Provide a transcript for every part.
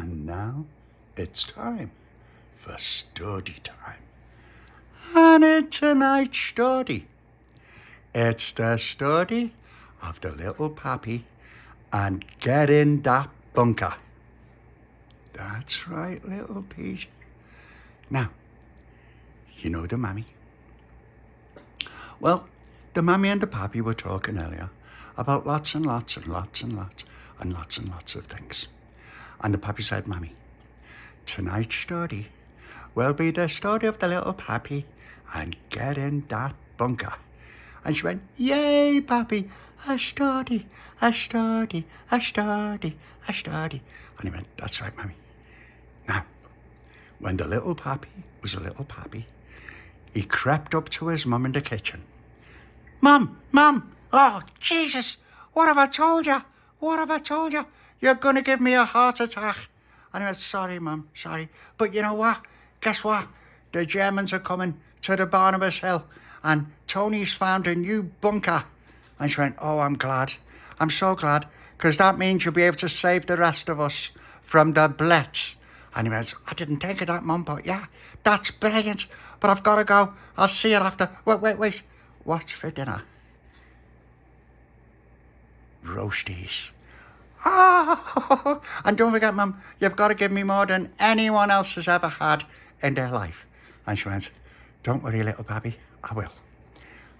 And now it's time for Stordy time. And it's tonight's Stordy. It's the story of the Little Papi and Gerrin that bunker. That's right, little Pete. Now, you know the mammy? Well, the mammy and the pappy were talking earlier about lots and lots and lots and lots and lots and lots of things. And the pappy said, Mammy, tonight's story will be the story of the Little Papi and Gerrin that bunker. And she went, yay, pappy, a story, a story, a story, a story. And he went, that's right, Mammy. Now, when the Little Papi was a little pappy, he crept up to his mum in the kitchen. Mum, oh, Jesus, what have I told you? What have I told you? You're going to give me a heart attack. And he went, sorry, Mum, sorry. But you know what? Guess what? The Germans are coming to the Barnabas Hill and Tony's found a new bunker. And she went, oh, I'm glad. I'm so glad, because that means you'll be able to save the rest of us from the Blitz. And he went, I didn't think of that, Mum, but yeah, that's brilliant. But I've got to go. I'll see you after. Wait. What's for dinner? Roasties. Oh, and don't forget, Mum, you've got to give me more than anyone else has ever had in their life. And she went, don't worry, little Pappy, I will.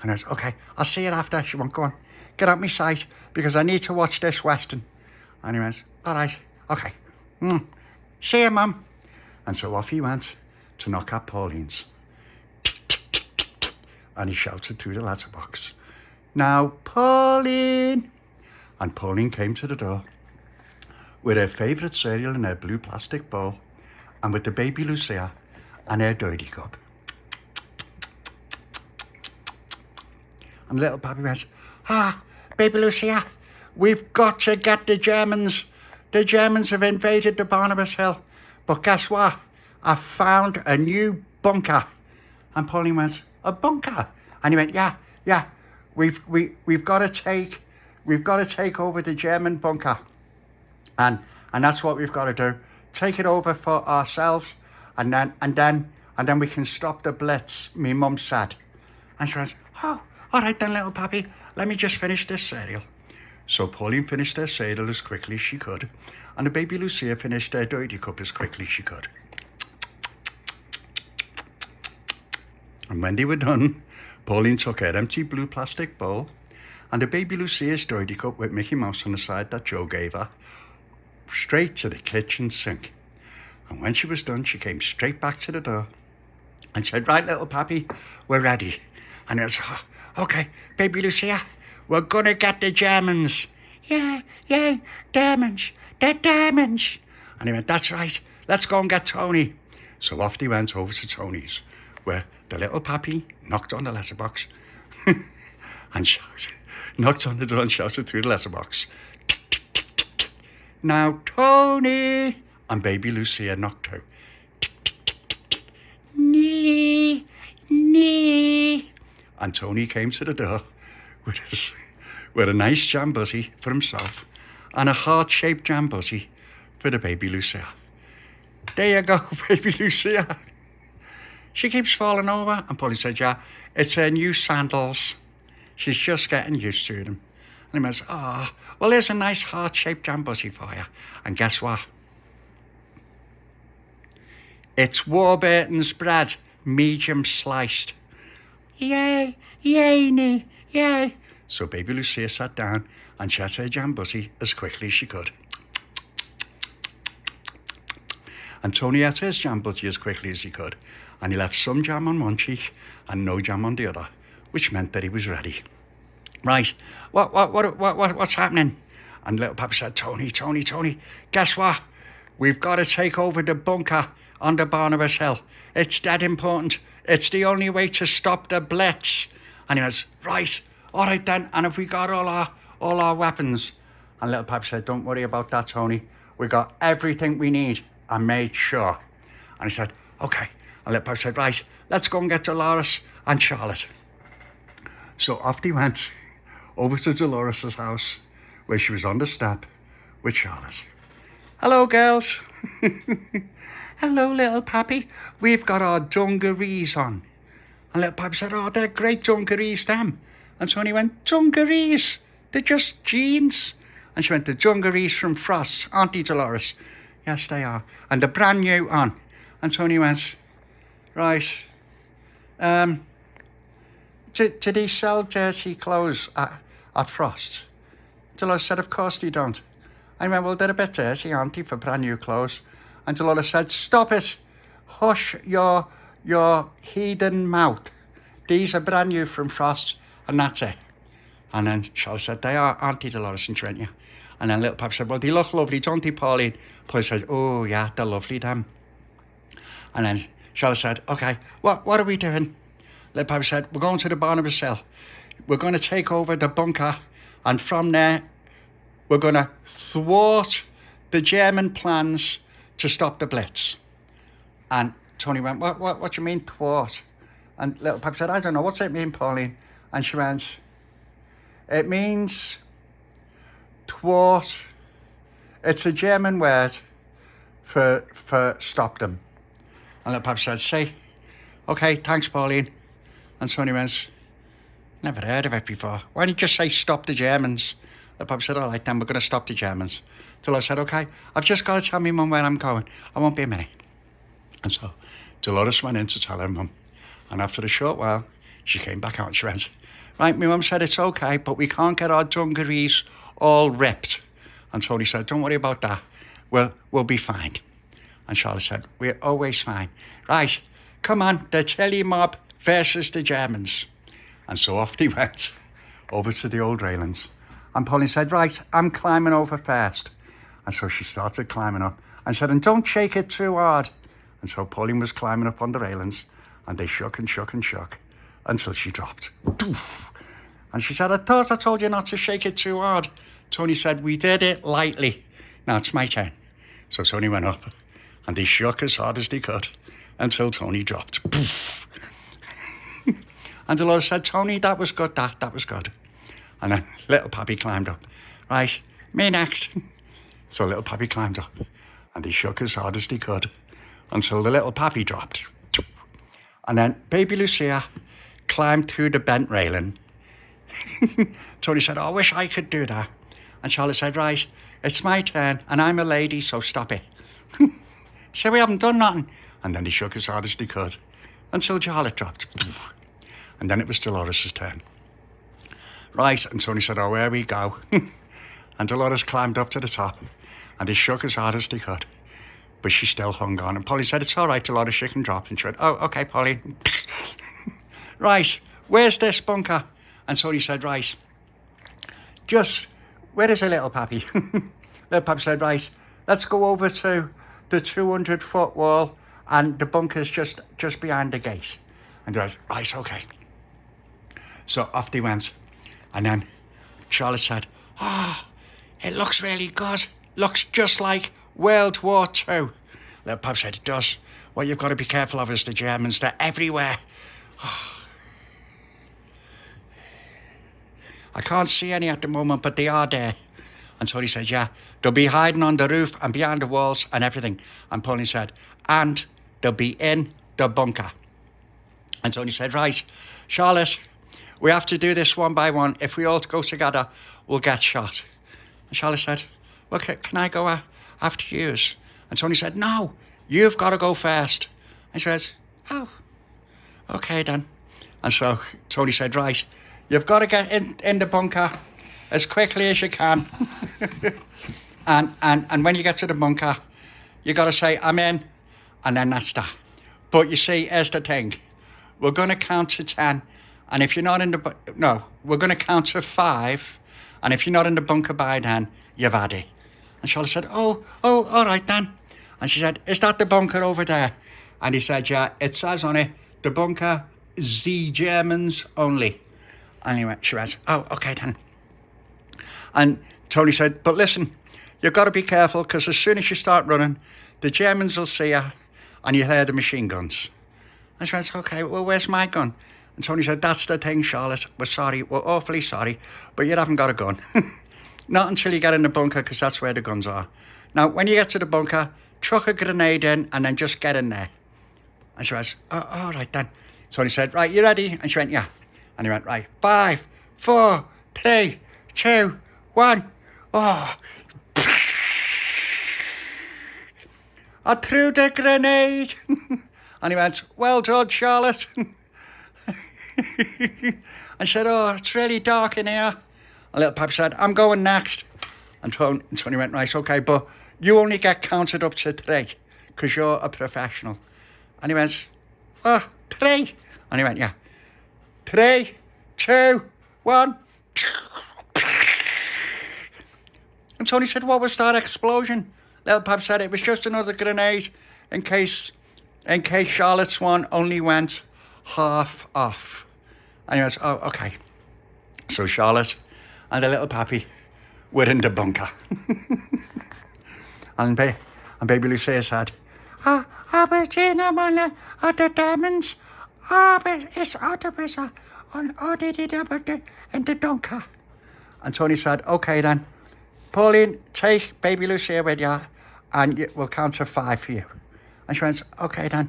And I was, okay, I'll see you after. She went, go on, get out my sight, because I need to watch this Western. And he went, all right, okay. See you, Mum. And so off he went to knock at Pauline's. And he shouted through the letterbox, now, Pauline. And Pauline came to the door with her favourite cereal in her blue plastic bowl and with the Baby Lucia and her dirty cup. And little Pappy went, Baby Lucia, we've got to get the Germans. The Germans have invaded the Barnabas Hill. But guess what? I found a new bunker. And Pauline went, a bunker? And he went, yeah. We've got to take over the German bunker. And that's what we've got to do. Take it over for ourselves, and then we can stop the Blitz, me mum said. And she went, oh, all right then, little Pappy, let me just finish this cereal. So Pauline finished her cereal as quickly as she could, and the Baby Lucia finished her dirty cup as quickly as she could. And when they were done, Pauline took her empty blue plastic bowl and the Baby Lucia's dirty cup with Mickey Mouse on the side that Joe gave her, straight to the kitchen sink. And when she was done, she came straight back to the door and said, right, little Pappy, we're ready. And it was, okay, Baby Lucia, we're going to get the Germans. Yeah, Germans, they're Germans. And he went, that's right, let's go and get Tony. So off they went over to Tony's, where the Little Pappy knocked on the letterbox and shouted, knocked on the door and shouted through the letterbox, now, Tony. And Baby Lucia knocked out, nee. And Tony came to the door with a nice jam buzzy for himself and a heart-shaped jam buzzy for the Baby Lucia. There you go, Baby Lucia. She keeps falling over. And Pauline said, yeah, it's her new sandals. She's just getting used to them. And he went, well, here's a nice heart-shaped jam buzzy for you. And guess what? It's Warburton's bread, medium sliced. Yay, yay. So Baby Lucia sat down and she ate her jam buzzy as quickly as she could. And Tony ate his jam buzzy as quickly as he could. And he left some jam on one cheek and no jam on the other, which meant that he was ready. Right, what's happening? And little Pappy said, Tony, guess what? We've got to take over the bunker on the Barnabas Hill. It's dead important. It's the only way to stop the Blitz. And he was, right, all right then. And have we got all our weapons? And little Pappy said, don't worry about that, Tony. We got everything we need. I made sure. And he said, okay. And little Pappy said, right, let's go and get Dolores and Charlotte. So off they went over to Dolores' house, where she was on the step with Charlotte. Hello, girls. Hello, little Papi. We've got our dungarees on. And little Papi said, oh, they're great dungarees, them. And Tony went, dungarees? They're just jeans. And she went, the dungarees from Frost, Auntie Dolores. Yes, they are. And they're brand new on. And Tony went, right. Do they sell dirty clothes at Frost? Dolores said, of course they don't. I went, well, they're a bit dirty, aren't they, for brand new clothes? And Dolores said, stop it. Hush your heathen mouth. These are brand new from Frost, and that's it. And then Charlotte said, they are, aren't they, Dolores and Trent? And then Little Papi said, well, they look lovely, don't they, Pauline? Pauline said, oh, yeah, they're lovely, them. And then Charlotte said, okay, what are we doing? Little Papi said, we're going to the Barnabas Hill. We're going to take over the bunker, and from there, we're going to thwart the German plans to stop the Blitz. And Tony went, what do you mean, thwart? And Little Papi said, I don't know, what's it mean, Pauline? And she went, it means thwart. It's a German word for stop them. And Little Papi said, see, okay, thanks, Pauline. And Tony went, never heard of it before. Why don't you just say stop the Germans? Little Papi said, all right, then we're going to stop the Germans. Dolores said, okay, I've just got to tell me mum where I'm going. I won't be a minute. And so Dolores went in to tell her mum. And after a short while, she came back out and she went, right, my mum said it's okay, but we can't get our dungarees all ripped. And Tony said, don't worry about that. We'll be fine. And Charlotte said, we're always fine. Right, come on, the Tilly mob versus the Germans. And so off they went, over to the old railings. And Pauline said, right, I'm climbing over first. And so she started climbing up and said, and don't shake it too hard. And so Pauline was climbing up on the railings and they shook and shook and shook until she dropped. And she said, I thought I told you not to shake it too hard. Tony said, we did it lightly. Now it's my turn. So Tony went up and they shook as hard as they could until Tony dropped. And Dolores said, Tony, that was good, that was good. And then Little Papi climbed up. Right, me next. So Little Papi climbed up and they shook as hard as they could until the Little Papi dropped. And then Baby Lucia climbed through the bent railing. Tony said, oh, I wish I could do that. And Charlotte said, right, it's my turn and I'm a lady, so stop it. So we haven't done nothing. And then they shook as hard as they could until Charlotte dropped. And then it was Dolores' turn. Right, and Tony said, oh, here we go. And Dolores climbed up to the top and they shook as hard as they could. But she still hung on. And Pauline said, it's all right, Dolores, she can drop. And she went, oh, okay, Pauline. Right, where's this bunker? And Tony said, right, just, where is a Little Papi? Little Papi said, right, let's go over to the 200-foot wall and the bunker's just behind the gate. And they went, right, okay. So off they went. And then Charlotte said, oh, it looks really good. Looks just like World War II. Little Papi said, it does. What you've got to be careful of is the Germans. They're everywhere. Oh. I can't see any at the moment, but they are there. And Tony said, yeah, they'll be hiding on the roof and behind the walls and everything. And Pauline said, and they'll be in the bunker. And Tony said, right, Charlotte, we have to do this one by one. If we all go together, we'll get shot. And Charlotte said, well, can I go after yous? And Tony said, no, you've got to go first. And she said, oh, okay then. And so Tony said, right, you've got to get in the bunker as quickly as you can. and when you get to the bunker, you got to say, I'm in, and then that's that. But you see, here's the thing. We're going to count to 10, and if you're not in the... we're going to count to 5, and if you're not in the bunker by then, you've had it. And Charlotte said, oh, all right then. And she said, is that the bunker over there? And he said, yeah, it says on it, the bunker, the Germans only. And she went, oh, okay then. And Tony said, but listen, you've got to be careful, because as soon as you start running, the Germans will see you, and you'll hear the machine guns. And she went, okay, well, where's my gun? And Tony said, that's the thing, Charlotte. We're sorry, we're awfully sorry, but you haven't got a gun. Not until you get in the bunker, because that's where the guns are. Now, when you get to the bunker, chuck a grenade in and then just get in there. And she was, oh, all right then. So he said, right, you ready? And she went, yeah. And he went, right, 5, 4, 3, 2, 1. Oh. I threw the grenade. And he went, well done, Charlotte. I said, oh, it's really dark in here. And Little Papi said, I'm going next. And Tony went, right, okay, but you only get counted up to 3 because you're a professional. And he went, oh, 3. And he went, yeah. 3, 2, 1. And Tony said, what was that explosion? Little Papi said, it was just another grenade in case Charlotte's one only went half off. And he went, oh, okay. So Charlotte and the Little Papi were in the bunker. and Baby Lucia said, I was in one of the diamonds. It's otherwise on in the bunker. And Tony said, okay then. Pauline, take Baby Lucia with you and we'll count to 5 for you. And she went, okay then.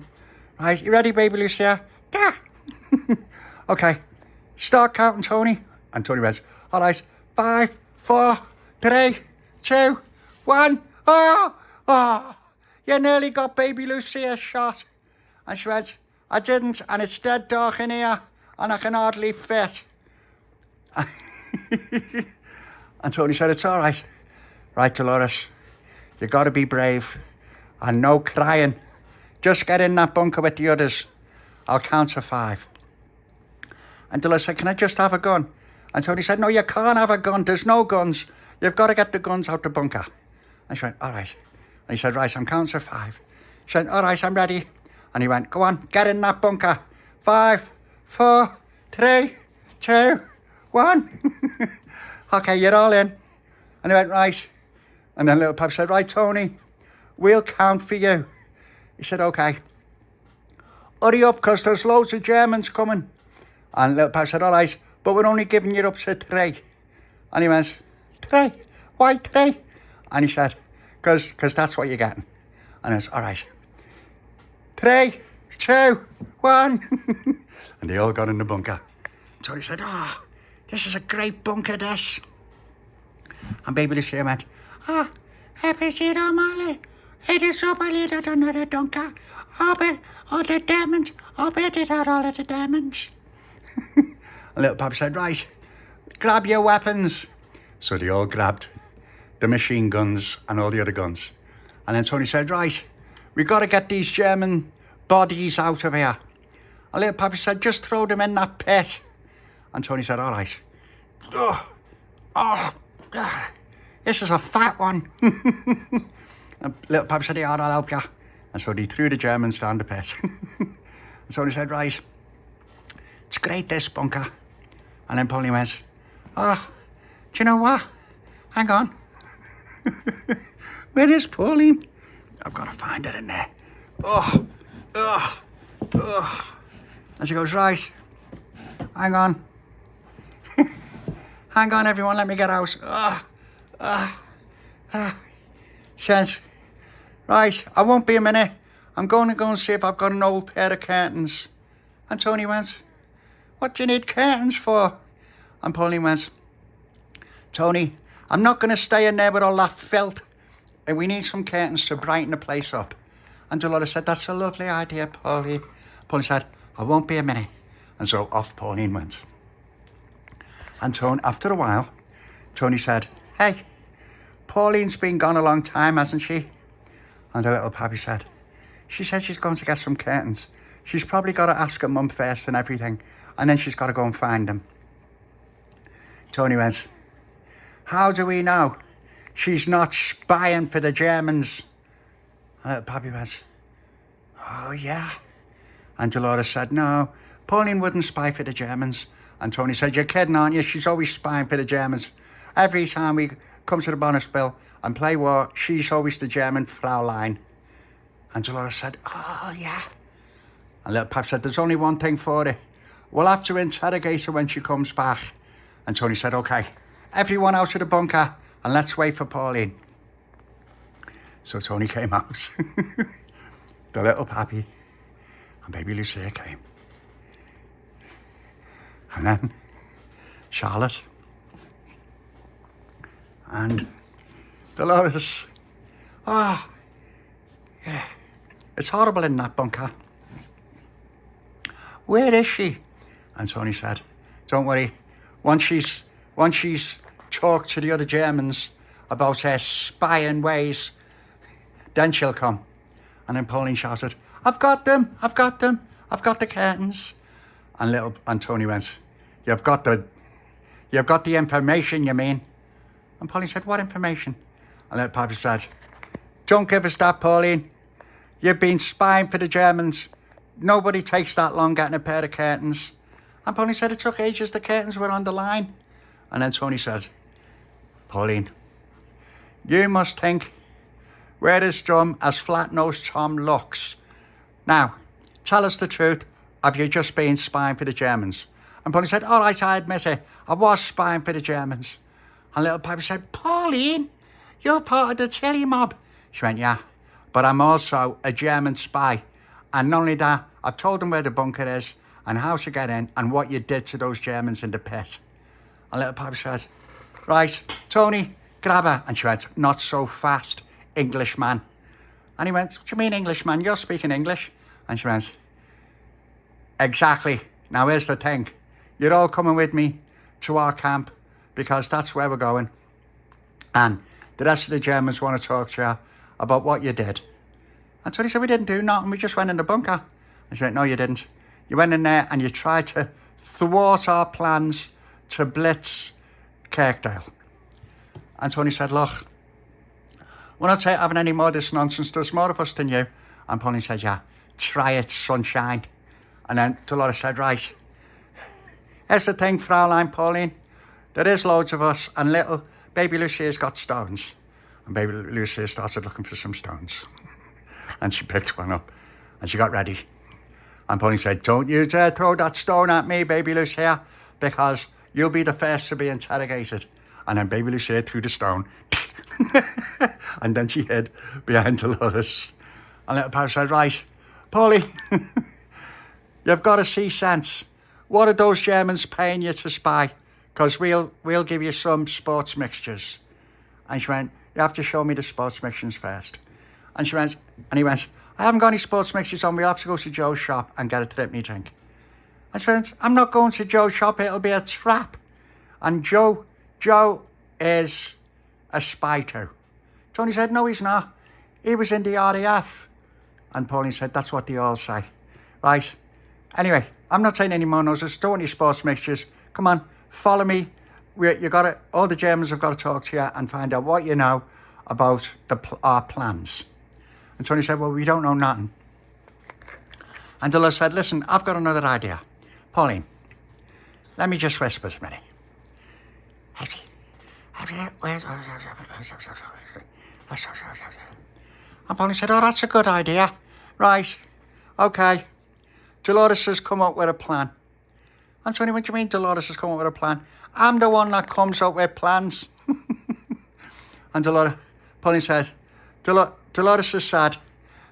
Right, you ready, Baby Lucia? Yeah. Okay, start counting, Tony. And Tony went, all right, 5, 4, 3, 2, 1. Oh, you nearly got Baby Lucia shot. And she went, I didn't, and it's dead dark in here, and I can hardly fit. And Tony said, it's all right. Right, Dolores, you got to be brave, and no crying. Just get in that bunker with the others. I'll count to 5. And Dolores said, can I just have a gun? And Tony said, no, you can't have a gun. There's no guns. You've got to get the guns out the bunker. And she went, all right. And he said, right, I'm counting to 5. She went, all right, I'm ready. And he went, go on, get in that bunker. 5, 4, 3, 2, 1. Okay, you're all in. And he went, right. And then Little Papi said, right, Tony, we'll count for you. He said, okay. Hurry up, because there's loads of Germans coming. And Little Papi said, all right, but we're only giving you up to 3. And he went, 3? Why 3? And he said, because that's what you're getting. And I was, all right. 3, 2, 1. And they all got in the bunker. So he said, oh, this is a great bunker, this. And Baby Lucia went, oh, it is up a little under the bunker. All the diamonds. I bet it had all of the diamonds. And Little Papi said, right, grab your weapons. So they all grabbed the machine guns and all the other guns. And then Tony said, right, we got to get these German bodies out of here. And Little Papi said, just throw them in that pit. And Tony said, all right. This is a fat one. And Little Papi said, yeah, I'll help you. And so they threw the Germans down the pit. And so he said, right, it's great, this bunker. And then Pauline went, oh, do you know what? Hang on. Where is Pauline? I've got to find her in there. And she goes, right, hang on. Hang on, everyone, let me get out. She says, right, I won't be a minute. I'm going to go and see if I've got an old pair of curtains. And Tony went, what do you need curtains for? And Pauline went, Tony, I'm not going to stay in there with all that filth. And we need some curtains to brighten the place up. And Dolores said, that's a lovely idea, Pauline. Pauline said, I won't be a minute. And so off Pauline went. And Tony, after a while, Tony said, hey, Pauline's been gone a long time, hasn't she? And the Little Papi said, she said she's going to get some curtains. She's probably got to ask her mum first and everything. And then she's got to go and find them. Tony went, how do we know she's not spying for the Germans? And Little Papi went, oh, yeah. And Dolores said, no, Pauline wouldn't spy for the Germans. And Tony said, you're kidding, aren't you? She's always spying for the Germans. Every time we come to the Barnabas Hill and play war, she's always the German Fraulein. And Dolores said, oh, yeah. And Little Papi said, there's only one thing for it. We'll have to interrogate her when she comes back. And Tony said, okay, everyone out of the bunker and let's wait for Pauline. So Tony came out. The little Papi and Baby Lucia came. And then Charlotte and Dolores. Oh, yeah. It's horrible in that bunker. Where is she? And Tony said, don't worry. Once she's talked to the other Germans about her spying ways, then she'll come. And then Pauline shouted, I've got them, I've got them, I've got the curtains. And Tony went, You've got the information, you mean? And Pauline said, what information? And Little Papi said, don't give us that, Pauline. You've been spying for the Germans. Nobody takes that long getting a pair of curtains. And Pauline said, it took ages, the curtains were on the line. And then Tony said, Pauline, you must think we're as dumb as flat-nosed Tom looks. Now, tell us the truth. Have you just been spying for the Germans? And Pauline said, all right, I admit it. I was spying for the Germans. And Little Papi said, Pauline, you're part of the Tilly mob. She went, yeah, but I'm also a German spy. And not only that, I've told them where the bunker is and how to get in and what you did to those Germans in the pit. And Little Papi said, right, Tony, grab her. And she went, not so fast, Englishman. And he went, what do you mean, Englishman? You're speaking English. And she went, exactly. Now, here's the thing. You're all coming with me to our camp because that's where we're going. And the rest of the Germans want to talk to you about what you did. And Tony said, we didn't do nothing. We just went in the bunker. And she went, no, you didn't. You went in there and you tried to thwart our plans to Blitz Kirkdale. And Tony said, look, we're not having any more of this nonsense. There's more of us than you. And Pauline said, yeah, try it, sunshine. And then Dolores said, right, here's the thing, Fraulein Pauline. There is loads of us, and little Baby Lucia's got stones. And Baby Lucia started looking for some stones. And she picked one up, and she got ready. And Pauline said, don't you dare throw that stone at me, Baby Lucia, because you'll be the first to be interrogated. And then Baby Lucia threw the stone. And then she hid behind Dolores. And Little Papi said, right, Pauline, you've got to see sense. What are those Germans paying you to spy? Because we'll give you some sports mixtures. And she went, you have to show me the sports mixtures first. And he went, I haven't got any sports mixtures on. We'll have to go to Joe's shop and get a threepenny drink. And she went, I'm not going to Joe's shop. It'll be a trap. And Joe is a spy too. Tony said, no, he's not. He was in the RAF. And Pauline said, that's what they all say. Right. Anyway, I'm not saying any more nonsense. Don't want any sports mixtures. Come on, follow me. All the Germans have got to talk to you and find out what you know about our plans. And Tony said, well, we don't know nothing. And Dolores said, listen, I've got another idea. Pauline, let me just whisper a minute. And Pauline said, oh, that's a good idea. Right, okay. Dolores has come up with a plan. And Tony, what do you mean Dolores has come up with a plan? I'm the one that comes up with plans. And Pauline said, Dolores has said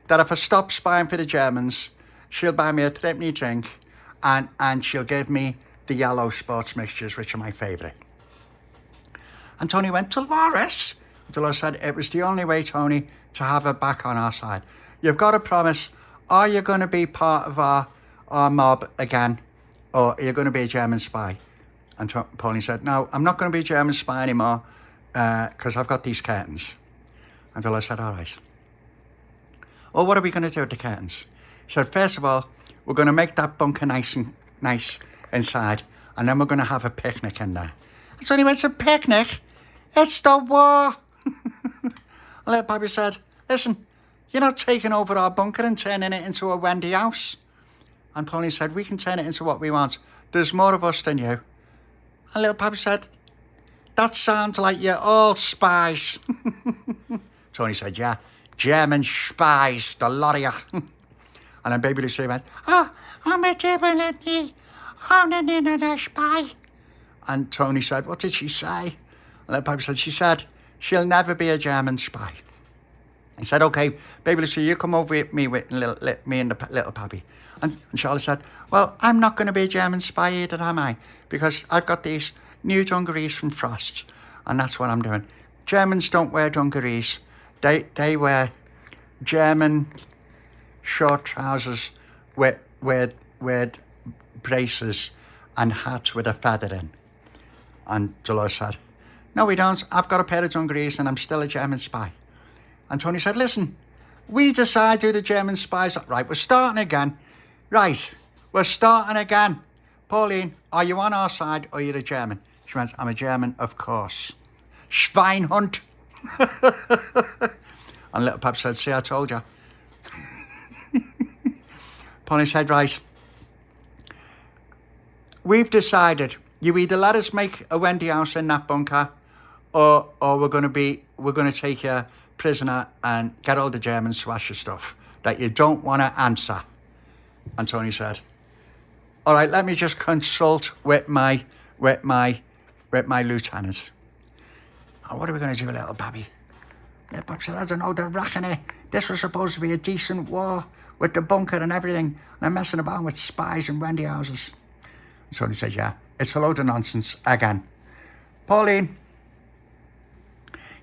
that if I stop spying for the Germans, she'll buy me a threepenny drink and she'll give me the yellow sports mixtures, which are my favourite. And Tony went, Dolores? Dolores said, it was the only way, Tony, to have her back on our side. You've got to promise, are you going to be part of our mob again, or are you going to be a German spy? And Pauline said, no, I'm not going to be a German spy anymore because I've got these curtains. And Dolores said, all right. Well, what are we going to do with the curtains? She said, first of all, we're going to make that bunker nice inside, and then we're going to have a picnic in there. And so he went, it's a picnic? It's the war. And Little Papi said, listen, you're not taking over our bunker and turning it into a Wendy house. And Pauline said, we can turn it into what we want. There's more of us than you. And Little Papi said, that sounds like you're all spies. Tony said, yeah, German spies, the lot of you. And then Baby Lucia went, I'm a German lady. I'm a spy. And Tony said, what did she say? And Little Papi said, she said, she'll never be a German spy. He said, okay, Baby Lucia, you come over with me with me and the little Papi. And Charlotte said, well, I'm not going to be a German spy either, am I? Because I've got these new dungarees from Frost, and that's what I'm doing. Germans don't wear dungarees. They wear German short trousers with braces and hats with a feather in. And Dolores said, no, we don't. I've got a pair of dungarees and I'm still a German spy. And Tony said, listen, we decide who the German spies are. Right, we're starting again. Right, we're starting again. Pauline, are you on our side or are you a German? She went, I'm a German, of course. Schweinhund. And Little Papi said, see, I told you. Pauline said, right, we've decided you either let us make a Wendy house in that bunker or we're going to take you prisoner and get all the Germans to ask you stuff that you don't want to answer. And Tony said, all right, let me just consult with my lieutenant. Oh, what are we going to do, Little Papi? Little Papi said, I don't know, they're racking it. This was supposed to be a decent war with the bunker and everything, and I'm messing about with spies and Wendy houses. And Tony said, yeah, it's a load of nonsense again. Pauline,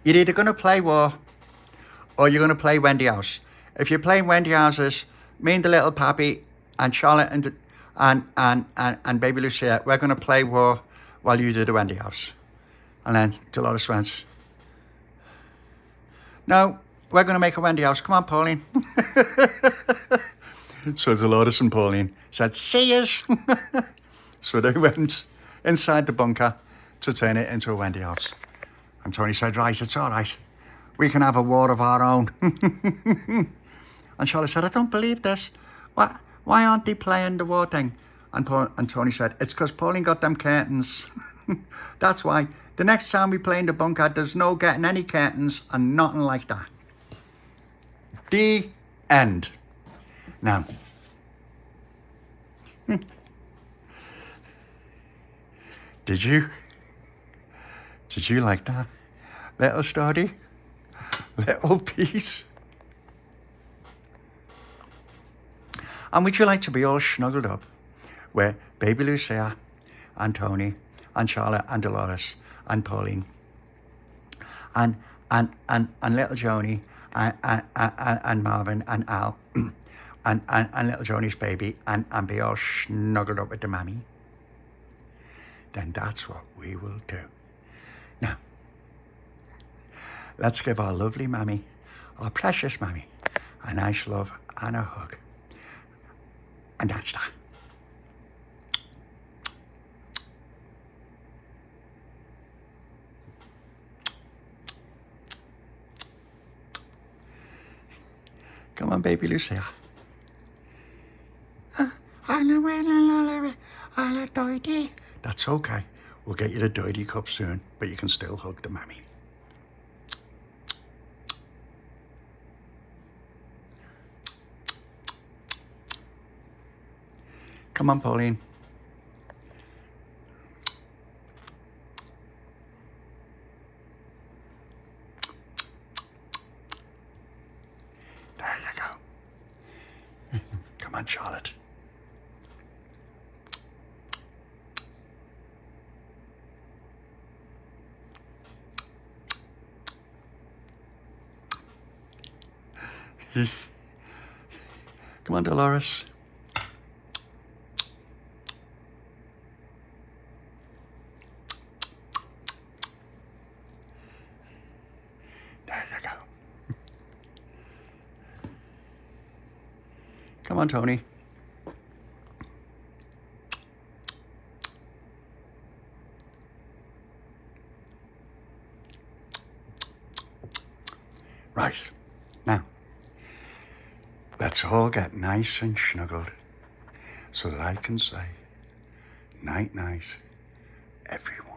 you're either going to play war or you're going to play Wendy house. If you're playing Wendy houses, me and the Little Papi and Charlotte and Baby Lucia, we're going to play war while you do the Wendy house. And then Dolores went, no, we're going to make a Wendy house. Come on, Pauline. So Dolores and Pauline said, see yous. So they went inside the bunker to turn it into a Wendy house. And Tony said, right, it's all right. We can have a war of our own. And Charlotte said, I don't believe this. Why aren't they playing the war thing? And Tony said, it's because Pauline got them curtains. That's why. The next time we play in the bunker, there's no getting any curtains and nothing like that. The end. Now, did you like that? Little Stordy? Little piece? And would you like to be all snuggled up with Baby Lucia and Tony and Charlotte and Dolores and Pauline and little Joni and Marvin and Al and little Joni's baby and be all snuggled up with the mammy? Then that's what we will do. Now, let's give our lovely mammy, our precious mammy, a nice love and a hug. And that's that. Come on, Baby Lucia. That's okay. We'll get you the dirty cup soon, but you can still hug the mammy. Come on, Pauline. There you go. Come on, Charlotte. Come on, Dolores. There you go. Come on, Tony. Right. Now, let's all get nice and snuggled so that I can say night, night, everyone.